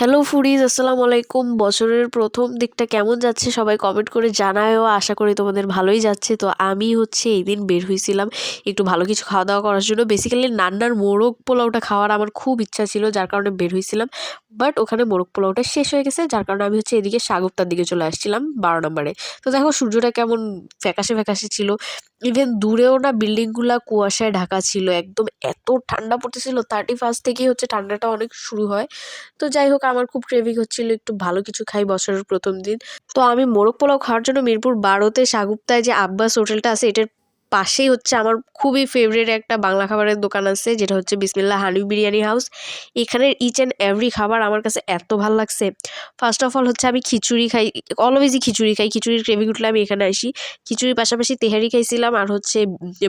Hello foodies, আসসালামু আলাইকুম। বছরের প্রথম দিকটা কেমন যাচ্ছে সবাই কমেন্ট করে জানায়ও। আশা করি তোমাদের ভালোই যাচ্ছে। তো আমি এই দিন বের হয়েছিলাম একটু ভালো কিছু খাওয়া দাওয়া করার জন্য। বেসিক্যালি নান্নার মোরগ পোলাওটা খাওয়ার আমার খুব ইচ্ছা ছিল, যার কারণে বের হয়েছিলাম। বাট ওখানে মোরগ পোলাওটা শেষ হয়ে গেছে, যার কারণে আমি এদিকে সাগুপ্তার দিকে চলে আসছিলাম 12 নম্বরে। তো দেখো সূর্যটা কেমন ফ্যাকাশে ফ্যাকাশে ছিল। ইভেন দূরেও না বিল্ডিংগুলা কুয়াশায় ঢাকা ছিল, একদম এত ঠান্ডা পড়তেছিল। 31 থেকেই ঠান্ডাটা অনেক শুরু হয়। তো যাই হোক, আমার খুব ক্রেভিং হচ্ছিল একটু ভালো কিছু খাই বছরের প্রথম দিন। তো আমি মোরগ পোলাও খাওয়ার জন্য মিরপুর 12তে সাগুপ্তায় যে আব্বাস হোটেলটা আছে এটার পাশেই আমার খুবই ফেভারিট একটা বাংলা খাবারের দোকান আছে, যেটা বিসমিল্লাহ হানিফ বিরিয়ানি হাউস। এখানের ইচ অ্যান্ড এভরি খাবার আমার কাছে এত ভালো লাগছে। ফার্স্ট অফ অল আমি খিচুড়ি খাই, অলওয়েজই খিচুড়ি খাই। খিচুড়ির ক্রেভিং উঠলে আমি এখানে আসি। খিচুড়ির পাশাপাশি তেহারি খাইছিলাম, আর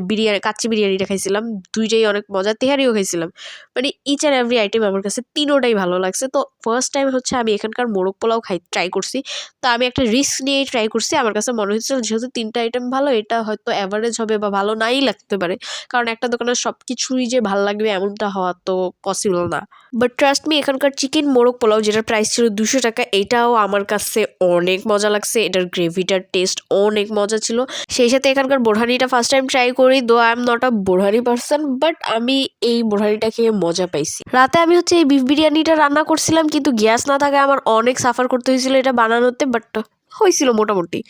বিরিয়ানি, কাচ্চি বিরিয়ানিটা খাইছিলাম। দুইটাই অনেক মজা। তেহারিও খাইছিলাম। মানে ইচ অ্যান্ড এভরি আইটেম আমার কাছে তিনোটাই ভালো লাগছে। তো ফার্স্ট টাইম আমি এখানকার মোরগ পোলাও ট্রাই করছি। তো আমি একটা রিস্ক নিয়েই ট্রাই করছি। আমার কাছে মনে হচ্ছিল যেহেতু তিনটা আইটেম ভালো, এটা হয়তো অ্যাভারেজ হবে বা ভালো নাই লাগতে পারে। কারণ একটা দোকানের সব কিছুই যে ভালো লাগবে এমনটা হওয়া তো পসিবল না। বাট ট্রাস্ট মি, এখানকার চিকেন মোরগ পোলাও যেটার প্রাইস ছিল 200 টাকা, এটাও আমার কাছে অনেক মজা লাগছে। এটার গ্রেভিটার টেস্ট অনেক মজা ছিল। সেই সাথে এখানকার বোরহানিটা ফার্স্ট টাইম ট্রাই করি। Though I am not a borhani person, but আমি এই বোরহানিটা খেয়ে মজা পাইছি। রাতে আমি এই বিফ বিরিয়ানিটা রান্না করছিলাম, কিন্তু গ্যাস না থাকায় আমার অনেক সাফার করতে হয়েছিল এটা বানানোতে। বাট হয়েছিল মোটামুটি।